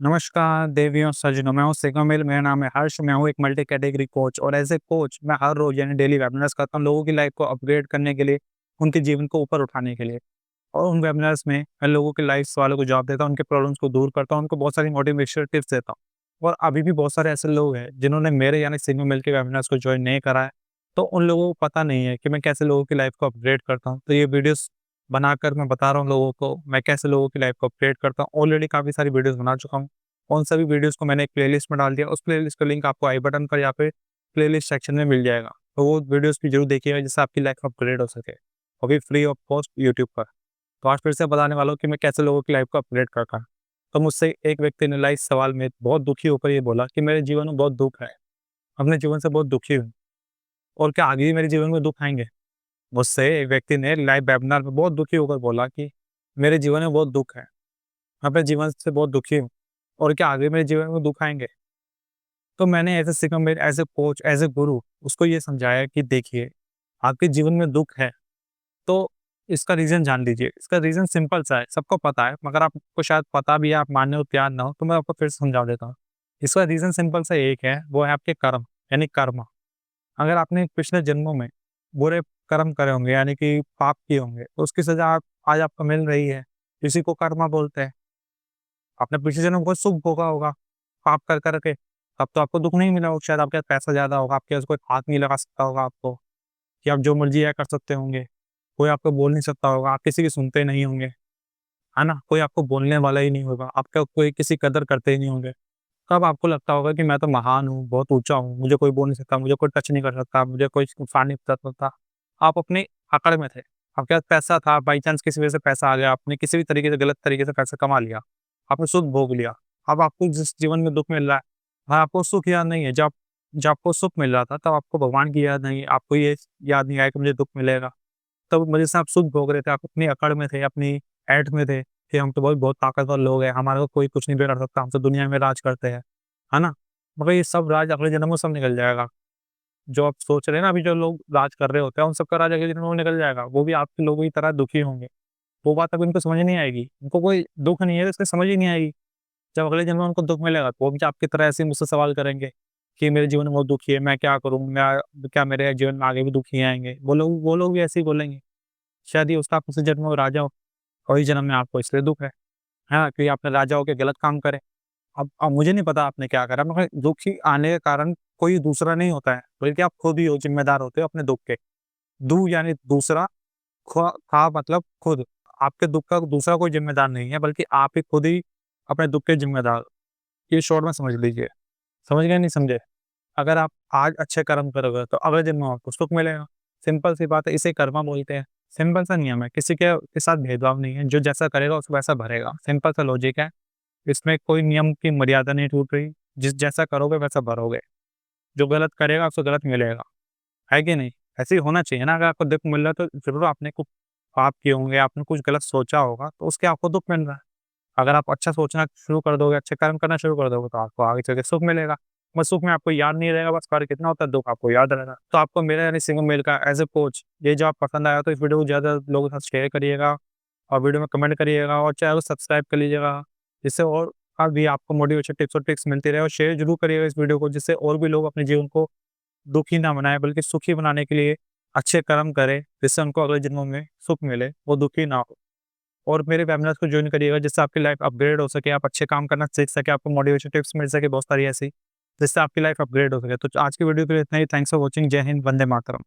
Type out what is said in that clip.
नमस्कार देवियों सज्जनों, मैं हूँ सिगमिल, मेरा नाम है हर्ष, मैं हूँ एक मल्टी कैटेगरी कोच और एज़ ए कोच मैं हर रोज़ यानी डेली वेबिनार्स करता हूँ लोगों की लाइफ़ को अपग्रेड करने के लिए, उनके जीवन को ऊपर उठाने के लिए। और उन वेबिनार्स में मैं लोगों की लाइफ़ सवालों को जवाब देता हूँ, उनके प्रॉब्लम्स को दूर करता हूँ, उनको बहुत सारी मोटिवेशनल टिप्स देता हूँ। और अभी भी बहुत सारे ऐसे लोग हैं जिन्होंने मेरे यानी सिगमिल के वेबिनार्स को जॉइन नहीं करा है, तो उन लोगों को पता नहीं है कि मैं कैसे लोगों की लाइफ़ को अपग्रेड करता हूँ। तो ये वीडियोज़ बनाकर मैं बता रहा हूँ लोगों को, मैं कैसे लोगों की लाइफ़ को अपग्रेड करता हूँ। ऑलरेडी काफ़ी सारी वीडियोज़ बना चुका हूँ। उन सभी वीडियोज़ को मैंने एक प्लेलिस्ट में डाल दिया, उस प्लेलिस्ट का लिंक आपको आई बटन पर या फिर प्लेलिस्ट सेक्शन में मिल जाएगा। तो वो वीडियोज़ भी ज़रूर देखिएगा जिससे आपकी लाइफ़ अपग्रेड हो सके, वो भी फ्री ऑफ कॉस्ट यूट्यूब पर। तो आज फिर से बताने वाला हूँ कि मैं कैसे लोगों की लाइफ़ को अपग्रेड करता हूँ। तो मुझसे एक व्यक्ति ने लाइव सवाल में बहुत दुखी होकर ये बोला कि मेरे जीवन में बहुत दुःख है, अपने जीवन से बहुत दुखी हूँ और क्या आगे भी मेरे जीवन में दुःख आएँगे? मुझसे एक व्यक्ति ने लाइव वेबिनार में बहुत दुखी होकर बोला कि मेरे जीवन में बहुत दुःख है, मैं अपने जीवन से बहुत दुखी हूँ और क्या आगे मेरे जीवन में दुःख आएँगे? तो मैंने ऐसे सीखा मेरे as a coach, as a गुरु उसको ये समझाया कि देखिए, आपके जीवन में दुःख है, तो इसका रीज़न जान लीजिए। इसका रीज़न सिंपल सा है, सबको पता है, मगर आपको शायद पता भी है, आप मानने को तैयार ना हो, तो मैं आपको फिर से समझा देता हूँ। इसका रीज़न सिंपल सा एक है, वो है आपके कर्म, यानी कर्म। अगर आपने पिछले जन्मों में बुरे कर्म करे होंगे, यानी कि पाप किए होंगे, तो उसकी सज़ा आप आज आपको मिल रही है। इसी को कर्म बोलते हैं। आपने पिछले जन्म में कोई सुख भोगा होगा, पाप कर के, तब तो आपको दुःख नहीं मिला होगा, शायद आपके पास पैसा ज़्यादा होगा, आपके पास कोई हाथ नहीं लगा सकता होगा आपको, कि आप जो मर्ज़ी है कर सकते होंगे। कोई आपको बोल नहीं सकता होगा, आप किसी की सुनते नहीं होंगे, है ना? कोई आपको बोलने वाला ही नहीं होगा, आपका कोई किसी कदर करते ही नहीं होंगे। तब आपको लगता होगा कि मैं तो महान हूँ, बहुत ऊँचा हूँ, मुझे कोई बोल नहीं सकता, मुझे कोई टच नहीं कर सकता, मुझे कोई नुकसान नहीं पहुँचा सकता। आप अपनी अकड़ में थे, आपके पास पैसा था, बाई चांस किसी वजह से पैसा आ गया, आपने किसी भी तरीके से गलत तरीके से पैसा कमा लिया, आपने सुख भोग लिया। अब आपको जिस जीवन में दुःख मिल रहा है, वहाँ आपको सुख याद नहीं है। जब जब आपको सुख मिल रहा था, तब आपको भगवान की याद नहीं है, आपको ये याद नहीं आया कि मुझे दुःख मिलेगा। तब वजह से आप सुख भोग रहे थे, आप अपनी अकड़ में थे, अपनी ऐंठ में थे कि हम तो बहुत बहुत ताकतवर लोग हैं, हमारे को कोई कुछ नहीं बिगाड़ सकता, हम तो दुनिया में राज करते हैं, है ना? मगर ये सब राज अगले जन्म में सब निकल जाएगा। जो आप सोच रहे हैं ना अभी जो लोग राज कर रहे होते हैं, उन सबका राज अगले जन्म में निकल जाएगा। वो भी आपके लोगों की तरह दुखी होंगे। वो बात अभी उनको समझ नहीं आएगी। उनको कोई दुःख नहीं है, इसलिए समझ ही नहीं आएगी। जब अगले जन्म में उनको दुःख मिलेगा, तो वो भी आपकी तरह ऐसे ही मुझसे सवाल करेंगे कि मेरे जीवन में बहुत दुखी है, मैं क्या करूँ? मैं क्या मेरे जीवन में आगे भी दुखी आएँगे? वो लोग भी ऐसे ही बोलेंगे। शायद ये उसका पिछले जन्म में राजा हो और इस जन्म में आपको इसलिए दुःख है हाँ, कि आपने राजा होके गलत काम करे। अब मुझे नहीं पता आपने क्या करा मगर दुखी आने का कारण कोई दूसरा नहीं होता है, बल्कि आप खुद ही हो ज़िम्मेदार होते हो अपने दुःख के। दू यानी दूसरा, खा मतलब खुद। आपके दुःख का दूसरा कोई ज़िम्मेदार नहीं है, बल्कि आप ही खुद ही अपने दुःख के ज़िम्मेदार हो। ये शॉर्ट में समझ लीजिए। समझ गए नहीं समझे? अगर आप आज अच्छे कर्म करोगे तो अगले जन्म में आपको सुख मिलेगा। सिंपल सी बात है, इसे कर्मा बोलते हैं। सिंपल सा नियम है, किसी के साथ भेदभाव नहीं है, जो जैसा करेगा उसको वैसा भरेगा। सिंपल सा लॉजिक है, इसमें कोई नियम की मर्यादा नहीं टूट रही। जिस जैसा करोगे वैसा भरोगे, जो गलत करेगा उसको गलत मिलेगा, है कि नहीं? ऐसे ही होना चाहिए ना, अगर आपको दुःख मिल रहा है तो ज़रूर आपने कुछ पाप किए होंगे, आपने कुछ गलत सोचा होगा, तो उसके आपको दुःख मिल रहा है। अगर आप अच्छा सोचना शुरू कर दोगे, अच्छे कर्म करना शुरू कर दोगे, तो आपको आगे चल के सुख मिलेगा। बस सुख में आपको याद नहीं रहेगा, बस कार्य कितना होता है, दुःख आपको याद रहेगा। तो आपको मेरा यानी सिंगल मेल का एज़ अ कोच ये जब पसंद आया तो इस वीडियो को ज़्यादा लोगों के साथ शेयर करिएगा और वीडियो में कमेंट करिएगा और चैनल को सब्सक्राइब कर लीजिएगा। जिससे और भी आपको मोटिवेशन टिप्स और ट्रिक्स मिलती रहे और शेयर ज़रूर करिएगा इस वीडियो को, जिससे और भी लोग अपने जीवन को दुखी ना बनाएँ बल्कि सुखी बनाने के लिए अच्छे कर्म करें, जिससे उनको अगले जन्मों में सुख मिले, वो दुखी ना हो। और मेरे वेबिनार्स को जॉइन करिएगा जिससे आपकी लाइफ अपग्रेड हो सके, आप अच्छे काम करना सीख सकें, आपको मोटिवेशन टिप्स मिल सके बहुत सारी ऐसी, जिससे आपकी लाइफ अपग्रेड हो सके। तो आज की वीडियो के लिए इतना ही। Thanks for watching. जय हिंद, वंदे मातरम।